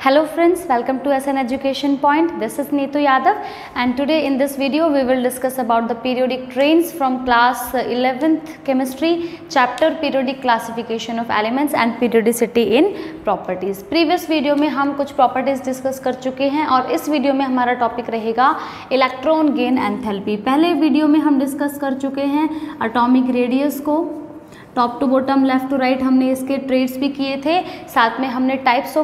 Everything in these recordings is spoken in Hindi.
Hello friends, welcome to SN Education Point. This is Neetu Yadav and today in this video we will discuss about the periodic trains from class 11th chemistry chapter periodic classification of elements and periodicity in properties. Previous video में हम कुछ properties discuss कर चुके हैं और इस video में हमारा topic रहेगा electron gain enthalpy. पहले video में हम discuss कर चुके हैं atomic radius को, top to bottom left to right हमने इसके ट्रेड्स भी किए थे, साथ में हमने टाइप्स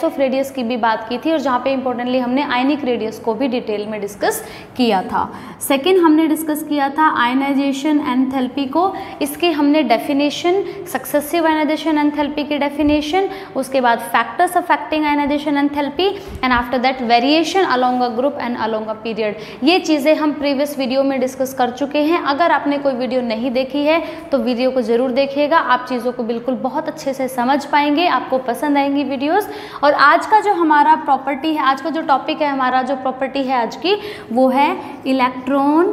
ऑफ रेडियस की भी बात की थी और जहाँ पे इंपॉर्टेंटली हमने आयनिक रेडियस को भी डिटेल में डिस्कस किया था। सेकंड हमने डिस्कस किया था आयनाइजेशन एंथैल्पी को, इसके हमने डेफिनेशन, सक्सेसिव आयनाइजेशन एंथैल्पी की डेफिनेशन, उसके बाद factors affecting ionization enthalpy and after that variation along a group and along a period. ये चीज़ें हम प्रीवियस वीडियो में डिस्कस कर चुके हैं। अगर आपने कोई वीडियो नहीं देखी है तो वीडियो को जरूर देखिएगा, आप चीज़ों को बिल्कुल बहुत अच्छे से समझ पाएंगे, आपको पसंद आएंगी वीडियोस। और आज का जो हमारा प्रॉपर्टी है, आज का जो टॉपिक है, हमारा जो प्रॉपर्टी है आज की, वो है इलेक्ट्रॉन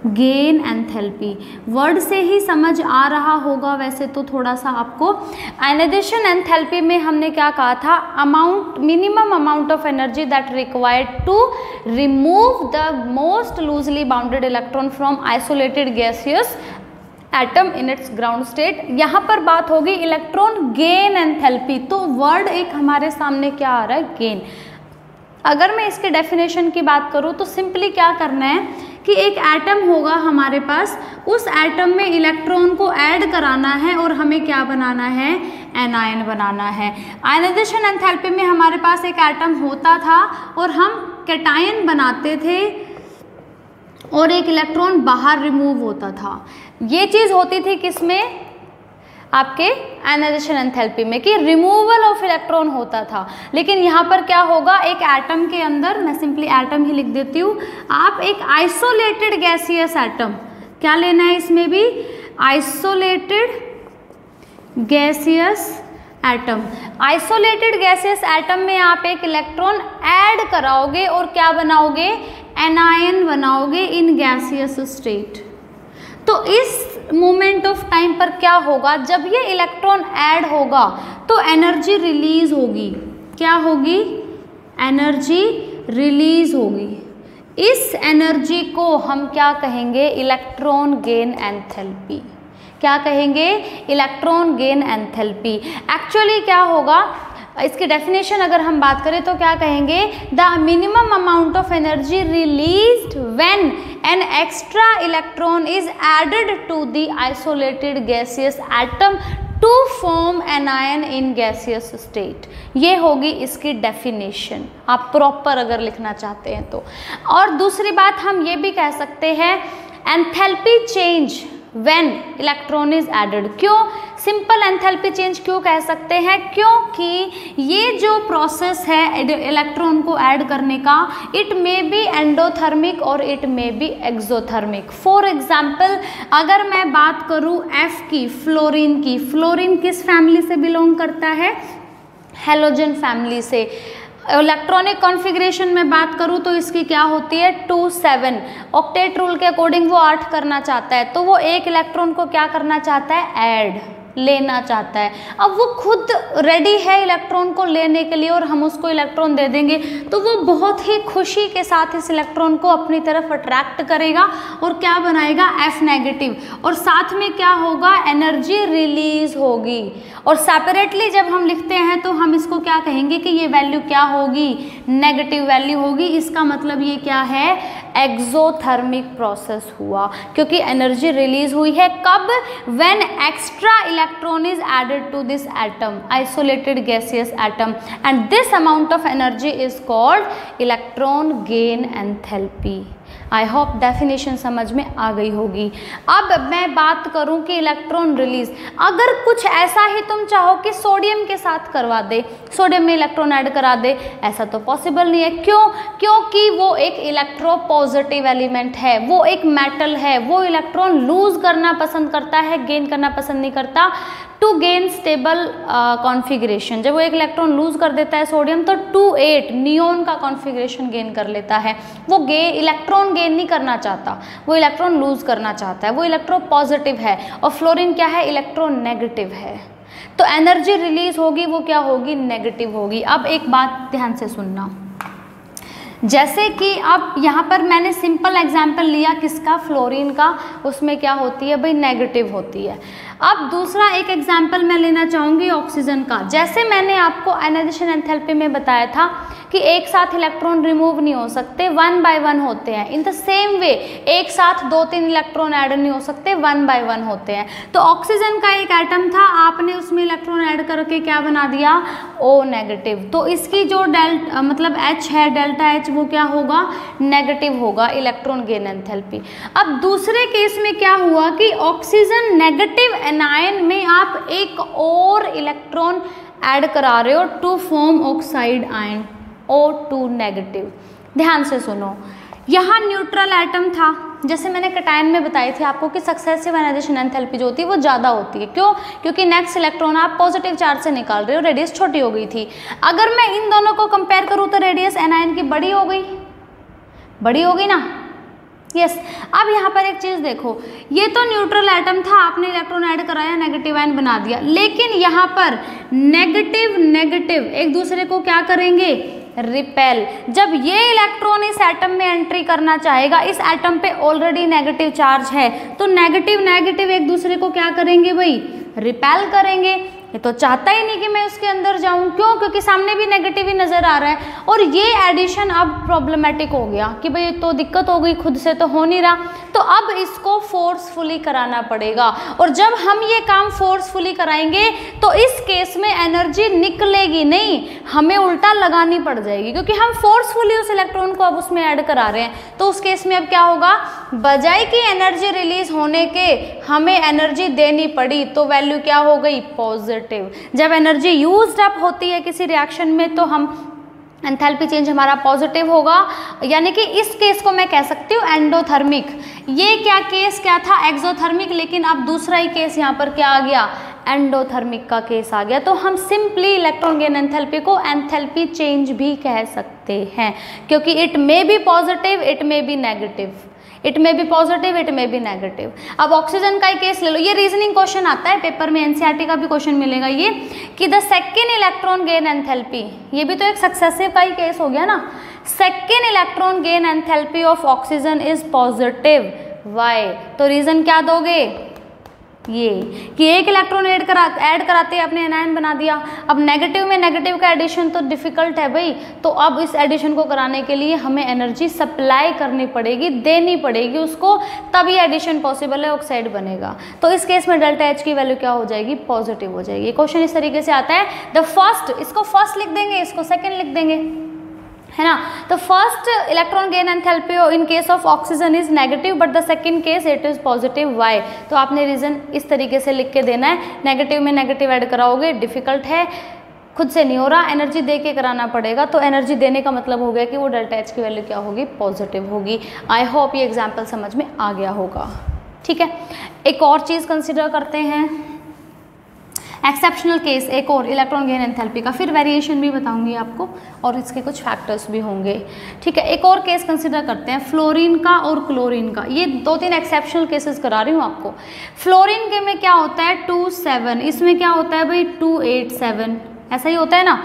गेन एंथैल्पी। वर्ड से ही समझ आ रहा होगा वैसे तो थोड़ा सा आपको। आयनाइजेशन एंथैल्पी में हमने क्या कहा था, amount, minimum amount of energy that required to remove the most loosely bounded electron from isolated gaseous atom in its ground state. यहाँ पर बात होगी इलेक्ट्रॉन गेन एंथैल्पी। तो वर्ड एक हमारे सामने क्या आ रहा है, गेन। अगर मैं इसके डेफिनेशन की बात करूँ तो सिंपली क्या करना है कि एक एटम होगा हमारे पास, उस एटम में इलेक्ट्रॉन को ऐड कराना है और हमें क्या बनाना है, एनायन बनाना है। आयनाइजेशन एंथैल्पी में हमारे पास एक एटम होता था और हम कैटायन बनाते थे और एक इलेक्ट्रॉन बाहर रिमूव होता था। ये चीज़ होती थी किसमें, आपके आयनाइजेशन एंथैल्पी में, कि रिमूवल ऑफ इलेक्ट्रॉन होता था। लेकिन यहाँ पर क्या होगा, एक एटम के अंदर, मैं सिंपली एटम ही लिख देती हूँ, आप एक आइसोलेटेड गैसियस एटम, क्या लेना है इसमें भी, isolated gaseous atom. Isolated gaseous atom में आप एक इलेक्ट्रॉन ऐड कराओगे और क्या बनाओगे, एनायन बनाओगे इन गैसियस स्टेट। तो इस मोमेंट ऑफ टाइम पर क्या होगा, जब ये इलेक्ट्रॉन ऐड होगा तो एनर्जी रिलीज होगी। क्या होगी, एनर्जी रिलीज होगी। इस एनर्जी को हम क्या कहेंगे, इलेक्ट्रॉन गेन एंथैल्पी। क्या कहेंगे, इलेक्ट्रॉन गेन एंथैल्पी। एक्चुअली क्या होगा, इसकी डेफिनेशन अगर हम बात करें तो क्या कहेंगे, the minimum amount of energy released when an extra electron is added to the isolated gaseous atom to form an ion in gaseous state. ये होगी इसकी डेफिनेशन, आप प्रॉपर अगर लिखना चाहते हैं तो। और दूसरी बात हम ये भी कह सकते हैं, enthalpy change when electron is added. क्यों सिंपल एंथैल्पी चेंज क्यों कह सकते हैं, क्योंकि ये जो प्रोसेस है इलेक्ट्रॉन को ऐड करने का, इट मे बी एंडोथर्मिक और it may be exothermic. For example अगर मैं बात करूँ F की, फ्लोरीन की, फ्लोरीन किस फैमिली से बिलोंग करता है, हेलोजन फैमिली से। इलेक्ट्रॉनिक कॉन्फ़िगरेशन में बात करूँ तो इसकी क्या होती है, 2-7। ऑक्टेट रूल के अकॉर्डिंग वो 8 करना चाहता है, तो वो एक इलेक्ट्रॉन को क्या करना चाहता है, ऐड, लेना चाहता है। अब वो खुद रेडी है इलेक्ट्रॉन को लेने के लिए और हम उसको इलेक्ट्रॉन दे देंगे तो वो बहुत ही खुशी के साथ इस इलेक्ट्रॉन को अपनी तरफ अट्रैक्ट करेगा और क्या बनाएगा, F नेगेटिव। और साथ में क्या होगा, एनर्जी रिलीज होगी। और सेपरेटली जब हम लिखते हैं तो हम इसको क्या कहेंगे कि ये वैल्यू क्या होगी, नेगेटिव वैल्यू होगी। इसका मतलब ये क्या है, एक्सोथर्मिक प्रोसेस हुआ, क्योंकि एनर्जी रिलीज हुई है कब, when extra electron is added to this atom, isolated gaseous atom, and this amount of energy is called electron gain enthalpy. I hope definition समझ में आ गई होगी। अब मैं बात करूं कि इलेक्ट्रॉन रिलीज, अगर कुछ ऐसा ही तुम चाहो कि सोडियम के साथ करवा दे, सोडियम में इलेक्ट्रॉन ऐड करा दे, ऐसा तो पॉसिबल नहीं है। क्यों, क्योंकि वो एक इलेक्ट्रोपॉजिटिव एलिमेंट है, वो एक मेटल है, वो इलेक्ट्रॉन लूज करना पसंद करता है, गेन करना पसंद नहीं करता। टू गेन स्टेबल कॉन्फ़िगरेशन, जब वो एक इलेक्ट्रॉन लूज कर देता है सोडियम तो 2-8 नियोन का कॉन्फ़िगरेशन गेन कर लेता है। वो इलेक्ट्रॉन गेन नहीं करना चाहता, वो इलेक्ट्रॉन लूज करना चाहता है, वो इलेक्ट्रो पॉजिटिव है। और फ्लोरीन क्या है, इलेक्ट्रो नेगेटिव है। तो एनर्जी रिलीज होगी वो क्या होगी, नेगेटिव होगी। अब एक बात ध्यान से सुनना, जैसे कि अब यहाँ पर मैंने सिंपल एग्जाम्पल लिया किसका, फ्लोरीन का, उसमें क्या होती है भाई, नेगेटिव होती है। अब दूसरा एक एग्जाम्पल मैं लेना चाहूँगी ऑक्सीजन का। जैसे मैंने आपको आयनाइजेशन एंथैल्पी में बताया था कि एक साथ इलेक्ट्रॉन रिमूव नहीं हो सकते, 1 by 1 होते हैं। इन द सेम वे एक साथ 2-3 इलेक्ट्रॉन ऐड नहीं हो सकते, 1 by 1 होते हैं। तो ऑक्सीजन का एक एटम था, आपने उसमें इलेक्ट्रॉन ऐड करके क्या बना दिया, O नेगेटिव। तो इसकी जो मतलब H है, डेल्टा H, वो क्या होगा, नेगेटिव होगा, इलेक्ट्रॉन गेन एंथैल्पी। अब दूसरे केस में क्या हुआ कि ऑक्सीजन नेगेटिव एनायन में आप एक और इलेक्ट्रॉन ऐड करा रहे हो to form oxide ion, O2 negative. ध्यान से सुनो, यहाँ न्यूट्रल एटम था, जैसे मैंने कैटायन में बताई थी आपको कि सक्सेसिव आयनाइजेशन एंथैल्पी जो होती है वो ज़्यादा होती है। क्यों, क्योंकि नेक्स्ट इलेक्ट्रॉन आप पॉजिटिव चार्ज से निकाल रहे हो, रेडियस छोटी हो गई थी। अगर मैं इन दोनों को कंपेयर करूँ तो रेडियस एनायन की बड़ी हो गई, बड़ी हो गई ना, यस। अब यहाँ पर एक चीज़ देखो, ये तो न्यूट्रल एटम था, आपने इलेक्ट्रॉन ऐड कराया, नेगेटिव आयन बना दिया, लेकिन यहाँ पर नेगेटिव नेगेटिव एक दूसरे को क्या करेंगे, रिपेल। जब ये इलेक्ट्रॉन इस एटम में एंट्री करना चाहेगा, इस एटम पे ऑलरेडी नेगेटिव चार्ज है, तो नेगेटिव नेगेटिव एक दूसरे को क्या करेंगे भाई, रिपेल करेंगे। ये तो चाहता ही नहीं कि मैं उसके अंदर जाऊं, क्यों, क्योंकि सामने भी नेगेटिव ही नजर आ रहा है। और ये एडिशन अब प्रॉब्लमेटिक हो गया कि भाई तो दिक्कत हो गई, खुद से तो हो नहीं रहा, तो अब इसको फोर्सफुली कराना पड़ेगा। और जब हम ये काम फोर्सफुली कराएंगे तो इस केस में एनर्जी निकलेगी नहीं, हमें उल्टा लगानी पड़ जाएगी, क्योंकि हम फोर्सफुली उस इलेक्ट्रॉन को अब उसमें ऐड करा रहे हैं। तो उस केस में अब क्या होगा, बजाय कि एनर्जी रिलीज होने के हमें एनर्जी देनी पड़ी, तो वैल्यू क्या हो गई, पॉजिटिव। जब एनर्जी यूज्ड अप होती है किसी रिएक्शन में तो हम एंथैल्पी चेंज हमारा पॉजिटिव होगा, यानी कि इस केस को मैं कह सकती हूँ एंडोथर्मिक। ये क्या केस क्या था, एक्सोथर्मिक, लेकिन अब दूसरा ही केस यहाँ पर क्या आ गया, एंडोथर्मिक का केस आ गया। तो हम सिंपली इलेक्ट्रॉन गेन एंथैल्पी को एंथैल्पी चेंज भी कह सकते हैं, क्योंकि it may be positive, it may be negative, it में बी पॉजिटिव, इट में बी नेगेटिव। अब ऑक्सीजन का ही केस ले लो, ये रीजनिंग क्वेश्चन आता है पेपर में, एनसीईआरटी का भी क्वेश्चन मिलेगा ये, कि the second electron gain enthalpy, ये भी तो एक सक्सेसिव का ही केस हो गया ना। Second electron gain enthalpy of oxygen is positive, why, तो रीजन क्या दोगे, ये कि एक इलेक्ट्रॉन ऐड कराते अपने एनायन बना दिया। अब नेगेटिव में नेगेटिव का एडिशन तो डिफिकल्ट है भाई, तो अब इस एडिशन को कराने के लिए हमें एनर्जी सप्लाई करनी पड़ेगी, देनी पड़ेगी उसको, तभी एडिशन पॉसिबल है, ऑक्साइड बनेगा। तो इस केस में डेल्टा एच की वैल्यू क्या हो जाएगी, पॉजिटिव हो जाएगी। क्वेश्चन इस तरीके से आता है, द फर्स्ट, इसको फर्स्ट लिख देंगे, इसको सेकेंड लिख देंगे, है ना। तो first electron gain enthalpy in case of oxygen is negative but the second case it is positive, why. तो आपने रीजन इस तरीके से लिख के देना है, नेगेटिव में नेगेटिव ऐड कराओगे, डिफिकल्ट है, खुद से नहीं हो रहा, एनर्जी दे के कराना पड़ेगा। तो एनर्जी देने का मतलब हो गया कि वो डेल्टा एच की वैल्यू क्या होगी, पॉजिटिव होगी। आई होप ये एग्जाम्पल समझ में आ गया होगा, ठीक है। एक और चीज़ कंसिडर करते हैं, एक्सेप्शनल केस, एक और इलेक्ट्रॉन गेन एंथैल्पी का, फिर वेरिएशन भी बताऊंगी आपको और इसके कुछ फैक्टर्स भी होंगे, ठीक है। एक और केस कंसिडर करते हैं, फ्लोरीन का और क्लोरीन का। ये 2-3 एक्सेप्शनल केसेस करा रही हूँ आपको। फ्लोरीन के में क्या होता है 2-7, इसमें क्या होता है भाई 2-8-7, ऐसा ही होता है ना।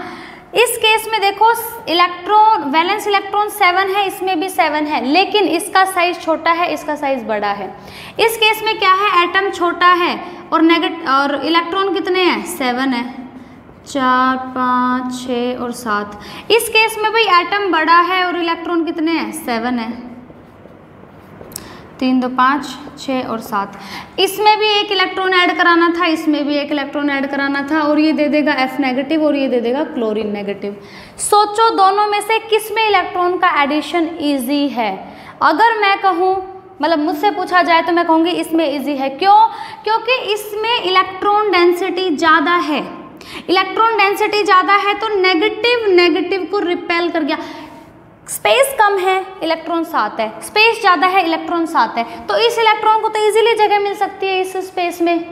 इस केस में देखो इलेक्ट्रॉन, वैलेंस इलेक्ट्रॉन 7 है, इसमें भी 7 है, लेकिन इसका साइज छोटा है, इसका साइज बड़ा है। इस केस में क्या है, एटम छोटा है और इलेक्ट्रॉन कितने हैं, 7 है, 4, 5, 6 और 7। इस केस में भाई एटम बड़ा है और इलेक्ट्रॉन कितने हैं, 7 है, 3, 2, 5, 6 और 7। इसमें भी एक इलेक्ट्रॉन ऐड कराना था, इसमें भी एक इलेक्ट्रॉन ऐड कराना था, और ये दे देगा F नेगेटिव और ये दे देगा क्लोरीन नेगेटिव। सोचो दोनों में से किस में इलेक्ट्रॉन का एडिशन इजी है। अगर मैं कहूँ, मतलब मुझसे पूछा जाए तो मैं कहूँगी इसमें इजी है। क्यों, क्योंकि इसमें इलेक्ट्रॉन डेंसिटी ज़्यादा है, इलेक्ट्रॉन डेंसिटी ज़्यादा है तो नेगेटिव नेगेटिव को रिपेल कर गया। स्पेस कम है, इलेक्ट्रॉन 7 है, स्पेस ज़्यादा है, इलेक्ट्रॉन 7 है, तो इस इलेक्ट्रॉन को तो इजीली जगह मिल सकती है इस स्पेस में।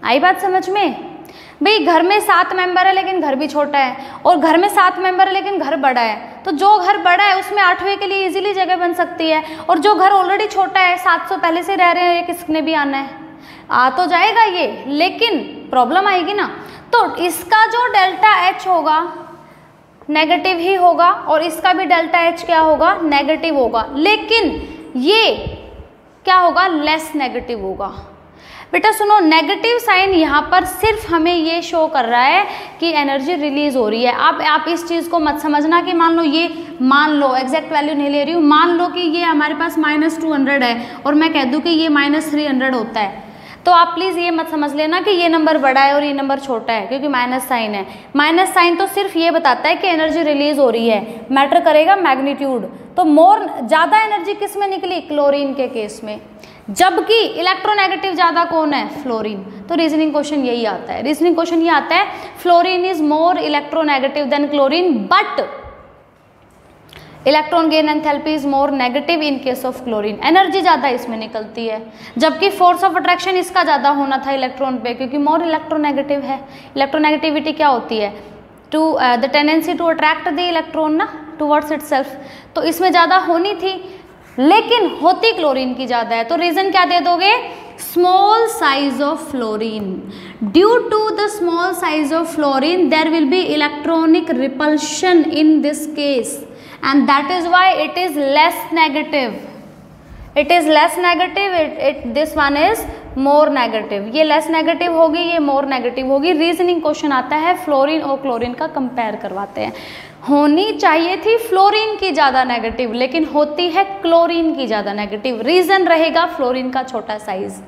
आई बात समझ में भाई, घर में 7 मेंबर है लेकिन घर भी छोटा है, और घर में 7 मेंबर है लेकिन घर बड़ा है, तो जो घर बड़ा है उसमें 8वें के लिए इजीली जगह बन सकती है, और जो घर ऑलरेडी छोटा है, 700 पहले से रह रहे हैं, ये किसने भी आना है, आ तो जाएगा ये, लेकिन प्रॉब्लम आएगी ना। तो इसका जो डेल्टा H होगा नेगेटिव ही होगा और इसका भी डेल्टा H क्या होगा, नेगेटिव होगा, लेकिन ये क्या होगा, लेस नेगेटिव होगा। बेटा सुनो, नेगेटिव साइन यहाँ पर सिर्फ हमें ये शो कर रहा है कि एनर्जी रिलीज हो रही है। अब आप इस चीज़ को मत समझना कि मान लो एग्जैक्ट वैल्यू नहीं ले रही हूँ, मान लो कि ये हमारे पास -200 है और मैं कह दूँ कि ये -300 होता है, तो आप प्लीज़ ये मत समझ लेना कि ये नंबर बड़ा है और ये नंबर छोटा है, क्योंकि माइनस साइन है। माइनस साइन तो सिर्फ ये बताता है कि एनर्जी रिलीज हो रही है, मैटर करेगा मैग्नीट्यूड। तो ज़्यादा एनर्जी किस में निकली, क्लोरीन के केस में, जबकि इलेक्ट्रोनेगेटिव ज़्यादा कौन है, फ्लोरीन। तो रीजनिंग क्वेश्चन यही आता है, रीजनिंग क्वेश्चन ये आता है fluorine is more electronegative than chlorine, but electron gain enthalpy is more negative in case of chlorine. Energy ज़्यादा इसमें निकलती है, जबकि फोर्स ऑफ अट्रैक्शन इसका ज़्यादा होना था इलेक्ट्रॉन पे, क्योंकि मोर इलेक्ट्रोनेगेटिव है। इलेक्ट्रोनेगेटिविटी क्या होती है, the tendency to attract the electron ना टूवर्ड्स इटसेल्फ, तो इसमें ज़्यादा होनी थी, लेकिन होती क्लोरीन की ज़्यादा है। तो रीज़न क्या दे दोगे, small size of fluorine. Due to the small size of fluorine there will be electronic repulsion in this case, and that is why it is less negative. It is less negative. This one is more negative. ये less negative होगी, ये more negative होगी। रीजनिंग क्वेश्चन आता है फ्लोरीन और क्लोरीन का कंपेयर करवाते हैं। होनी चाहिए थी फ्लोरीन की ज़्यादा नेगेटिव, लेकिन होती है क्लोरीन की ज़्यादा नेगेटिव। रीज़न रहेगा फ्लोरीन का छोटा size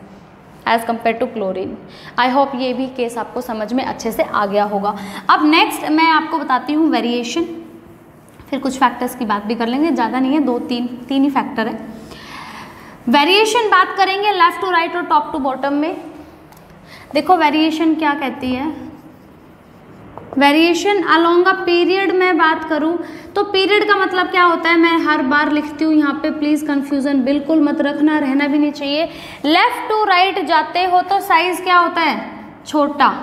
as compare to chlorine. I hope ये भी केस आपको समझ में अच्छे से आ गया होगा। अब नेक्स्ट मैं आपको बताती हूँ वेरिएशन, फिर कुछ फैक्टर्स की बात भी कर लेंगे, ज़्यादा नहीं है, तीन ही फैक्टर है। वेरिएशन बात करेंगे लेफ्ट टू राइट और टॉप टू बॉटम में। देखो वेरिएशन क्या कहती है, वेरिएशन अलोंग अ पीरियड में बात करूं तो पीरियड का मतलब क्या होता है, मैं हर बार लिखती हूँ यहाँ पे, प्लीज़ कंफ्यूजन बिल्कुल मत रखना, रहना भी नहीं चाहिए। लेफ्ट टू राइट जाते हो तो साइज क्या होता है, छोटा।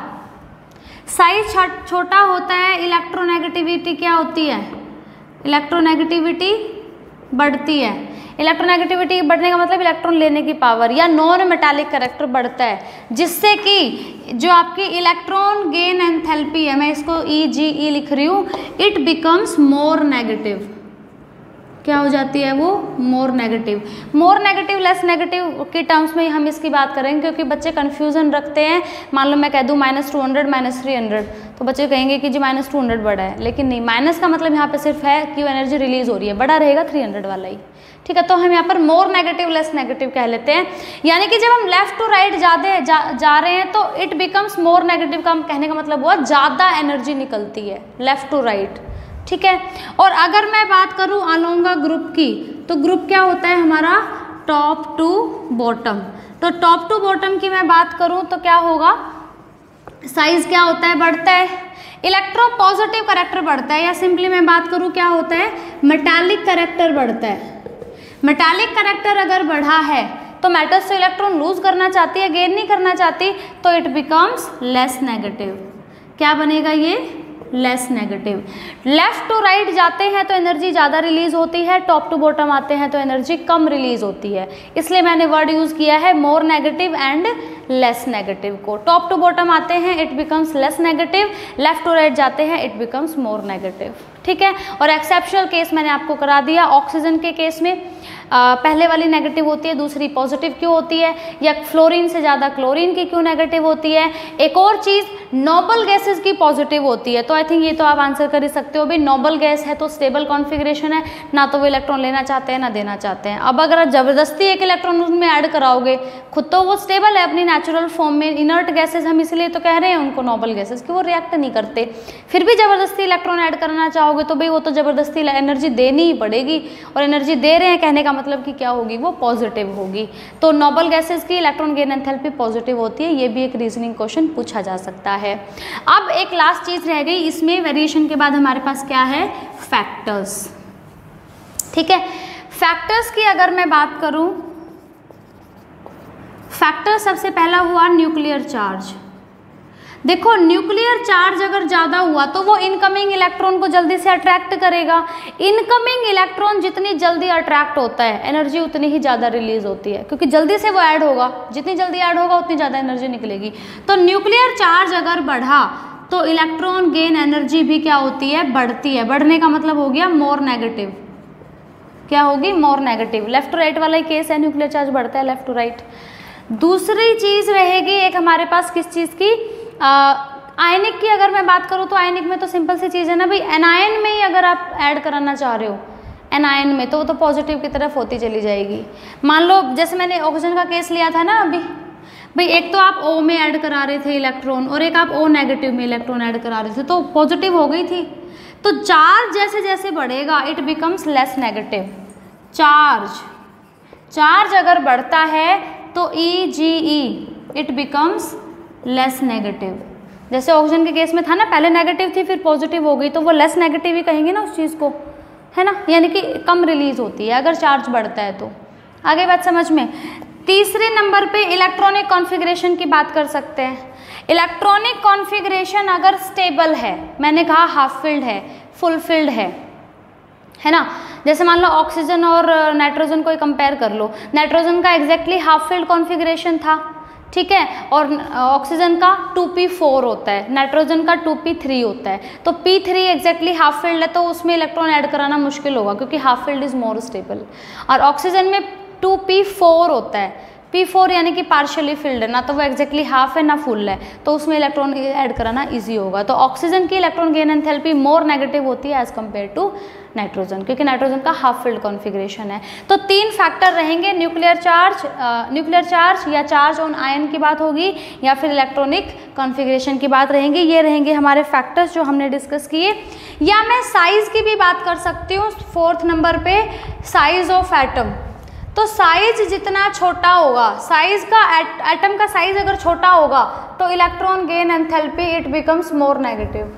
साइज छोटा होता है, इलेक्ट्रोनेगेटिविटी क्या होती है, इलेक्ट्रोनेगेटिविटी बढ़ती है। इलेक्ट्रोनेगेटिविटी बढ़ने का मतलब इलेक्ट्रॉन लेने की पावर या नॉन मेटालिक कैरेक्टर बढ़ता है, जिससे कि जो आपकी इलेक्ट्रॉन गेन एंथैल्पी है, मैं इसको EGE लिख रही हूँ, इट बिकम्स मोर नेगेटिव। क्या हो जाती है वो, more negative. More negative less negative के टर्म्स में हम इसकी बात करेंगे, क्योंकि बच्चे कन्फ्यूजन रखते हैं। मान लो मैं कह दूँ -200 -300, तो बच्चे कहेंगे कि जी -200 बड़ा है, लेकिन नहीं, माइनस का मतलब यहाँ पे सिर्फ है कि एनर्जी रिलीज हो रही है, बड़ा रहेगा 300 वाला ही, ठीक है। तो हम यहाँ पर मोर नेगेटिव लेस नेगेटिव कह लेते हैं, यानी कि जब हम लेफ्ट टू राइट जा रहे हैं तो इट बिकम्स मोर नेगेटिव का कहने का मतलब हुआ ज़्यादा एनर्जी निकलती है लेफ्ट टू राइट, ठीक है। और अगर मैं बात करूं अलोंग अ ग्रुप की, तो ग्रुप क्या होता है हमारा, टॉप टू बॉटम। तो टॉप टू बॉटम की मैं बात करूं तो क्या होगा, साइज क्या होता है, बढ़ता है। इलेक्ट्रो पॉजिटिव कैरेक्टर बढ़ता है, या सिंपली मैं बात करूं क्या होता है, मेटालिक कैरेक्टर बढ़ता है। मेटालिक कैरेक्टर अगर बढ़ा है तो मेटल से इलेक्ट्रॉन लूज करना चाहती है, गेन नहीं करना चाहती, तो इट बिकम्स लेस नेगेटिव। क्या बनेगा ये, less negative. Left to right जाते हैं तो एनर्जी ज़्यादा रिलीज होती है, टॉप टू बॉटम आते हैं तो एनर्जी कम रिलीज होती है, इसलिए मैंने वर्ड यूज़ किया है more negative and less negative को। टॉप टू बॉटम आते हैं it becomes less negative, left to right जाते हैं इट बिकम्स मोर नेगेटिव, ठीक है। और एक्सेप्शनल केस मैंने आपको करा दिया, ऑक्सीजन के केस में पहले वाली नेगेटिव होती है, दूसरी पॉजिटिव क्यों होती है, या फ्लोरीन से ज़्यादा क्लोरीन की क्यों नेगेटिव होती है। एक और चीज़, नोबल गैसेस की पॉजिटिव होती है, तो आई थिंक ये तो आप आंसर कर ही सकते हो भाई, नोबल गैस है तो स्टेबल कॉन्फिगरेशन है, ना तो वो इलेक्ट्रॉन लेना चाहते हैं ना देना चाहते हैं। अब अगर ज़बरदस्ती एक इलेक्ट्रॉन उसमें ऐड कराओगे, खुद तो वो स्टेबल है अपनी नेचुरल फॉर्म में, इनर्ट गैसेज हम इसलिए तो कह रहे हैं उनको नोबल गैसेज कि वो रिएक्ट नहीं करते, फिर भी ज़बरदस्ती इलेक्ट्रॉन ऐड करना चाहोगे तो भाई वो तो ज़बरदस्ती एनर्जी देनी ही पड़ेगी, और एनर्जी दे रहे हैं कहने का मतलब कि क्या होगी, वो पॉजिटिव होगी। तो नोबल गैसेस की इलेक्ट्रॉन गेन एंथैल्पी पॉजिटिव होती है, ये भी एक रीजनिंग क्वेश्चन पूछा जा सकता है। अब एक लास्ट चीज रह गई इसमें, वेरिएशन के बाद हमारे पास क्या है, फैक्टर्स, ठीक है। फैक्टर्स की अगर मैं बात करूं, फैक्टर सबसे पहला हुआ न्यूक्लियर चार्ज। देखो न्यूक्लियर चार्ज अगर ज़्यादा हुआ तो वो इनकमिंग इलेक्ट्रॉन को जल्दी से अट्रैक्ट करेगा। इनकमिंग इलेक्ट्रॉन जितनी जल्दी अट्रैक्ट होता है एनर्जी उतनी ही ज़्यादा रिलीज होती है, क्योंकि जल्दी से वो ऐड होगा, जितनी जल्दी ऐड होगा उतनी ज़्यादा एनर्जी निकलेगी। तो न्यूक्लियर चार्ज अगर बढ़ा तो इलेक्ट्रॉन गेन एनर्जी भी क्या होती है, बढ़ती है। बढ़ने का मतलब हो गया मोर नेगेटिव, क्या होगी, more negative. Left to right वाला ही केस है, न्यूक्लियर चार्ज बढ़ता है लेफ्ट टू राइट। दूसरी चीज़ रहेगी एक हमारे पास किस चीज़ की, आयनिक की। अगर मैं बात करूँ तो आयनिक में तो सिंपल सी चीज़ है ना भाई, एनायन में ही अगर आप ऐड कराना चाह रहे हो एनायन में तो वो तो पॉजिटिव की तरफ होती चली जाएगी। मान लो जैसे मैंने ऑक्सीजन का केस लिया था ना अभी भाई, एक तो आप O में ऐड करा रहे थे इलेक्ट्रॉन और एक आप O नेगेटिव में इलेक्ट्रॉन ऐड करा रहे थे, तो पॉजिटिव हो गई थी। तो चार्ज जैसे जैसे बढ़ेगा it becomes less negative. Charge अगर बढ़ता है तो EgE it becomes less negative. जैसे ऑक्सीजन के केस में था ना, पहले नेगेटिव थी फिर पॉजिटिव हो गई, तो वो लेस नेगेटिव ही कहेंगे ना उस चीज़ को, है ना, यानी कि कम रिलीज होती है अगर चार्ज बढ़ता है तो। आगे बात समझ में। तीसरे नंबर पे इलेक्ट्रॉनिक कॉन्फ़िगरेशन की बात कर सकते हैं। इलेक्ट्रॉनिक कॉन्फ़िगरेशन अगर स्टेबल है, मैंने कहा हाफ फिल्ड है, फुल फिल्ड है ना। जैसे मान लो ऑक्सीजन और नाइट्रोजन को कंपेयर कर लो, नाइट्रोजन का एग्जैक्टली हाफ फिल्ड कॉन्फ़िगरेशन था, ठीक है, और ऑक्सीजन का 2p4 होता है, नाइट्रोजन का 2p3 होता है। तो p3 एग्जैक्टली हाफ फिल्ड है तो उसमें इलेक्ट्रॉन ऐड कराना मुश्किल होगा क्योंकि half filled is more stable. और ऑक्सीजन में 2p4 होता है, p4 यानी कि पार्शियली फिल्ड है ना, तो वो एग्जैक्टली हाफ है ना फुल है, तो उसमें इलेक्ट्रॉन ऐड कराना इजी होगा। तो ऑक्सीजन की electron gain enthalpy more negative होती है एज कम्पेयर टू नाइट्रोजन, क्योंकि नाइट्रोजन का हाफ फिल्ड कॉन्फ़िगरेशन है। तो तीन फैक्टर रहेंगे, न्यूक्लियर चार्ज या चार्ज ऑन आयन की बात होगी या फिर इलेक्ट्रॉनिक कॉन्फ़िगरेशन की बात रहेंगी। ये रहेंगे हमारे फैक्टर्स जो हमने डिस्कस किए। या मैं साइज़ की भी बात कर सकती हूँ फोर्थ नंबर पे, साइज ऑफ एटम। तो साइज जितना छोटा होगा, साइज का एटम का साइज अगर छोटा होगा तो electron gain enthalpy it becomes more negative.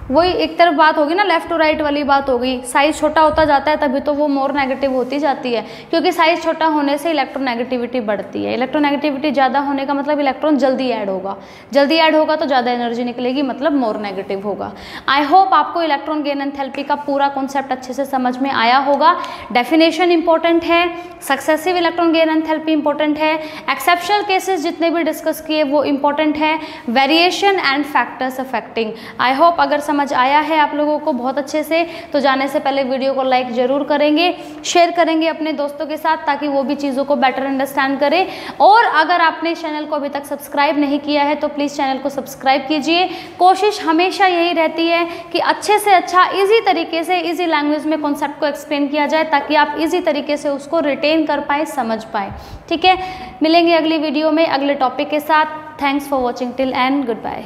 वही एक तरफ बात होगी ना, लेफ्ट टू राइट वाली बात होगी। साइज छोटा होता जाता है तभी तो वो मोर नेगेटिव होती जाती है, क्योंकि साइज छोटा होने से इलेक्ट्रोनेगेटिविटी बढ़ती है। इलेक्ट्रोनेगेटिविटी ज़्यादा होने का मतलब इलेक्ट्रॉन जल्दी ऐड होगा, जल्दी ऐड होगा तो ज़्यादा एनर्जी निकलेगी, मतलब मोर नेगेटिव होगा। आई होप आपको इलेक्ट्रॉन गेन एंथैल्पी का पूरा कॉन्सेप्ट अच्छे से समझ में आया होगा। डेफिनेशन इंपॉर्टेंट है, successive electron gain enthalpy important है, एक्सेप्शनल केसेस जितने भी डिस्कस किए वो इंपॉर्टेंट है, variation and factors affecting. I hope अगर समझ आया है आप लोगों को बहुत अच्छे से, तो जाने से पहले वीडियो को लाइक जरूर करेंगे, शेयर करेंगे अपने दोस्तों के साथ ताकि वो भी चीज़ों को बेटर अंडरस्टैंड करें। और अगर आपने चैनल को अभी तक सब्सक्राइब नहीं किया है तो प्लीज़ चैनल को सब्सक्राइब कीजिए। कोशिश हमेशा यही रहती है कि अच्छे से अच्छा ईजी तरीके से, ईजी लैंग्वेज में कॉन्सेप्ट को एक्सप्लेन किया जाए ताकि आप ईजी तरीके से उसको रिटेन कर पाए, समझ पाए। ठीक है, मिलेंगे अगली वीडियो में अगले टॉपिक के साथ। Thanks for watching till end good bye.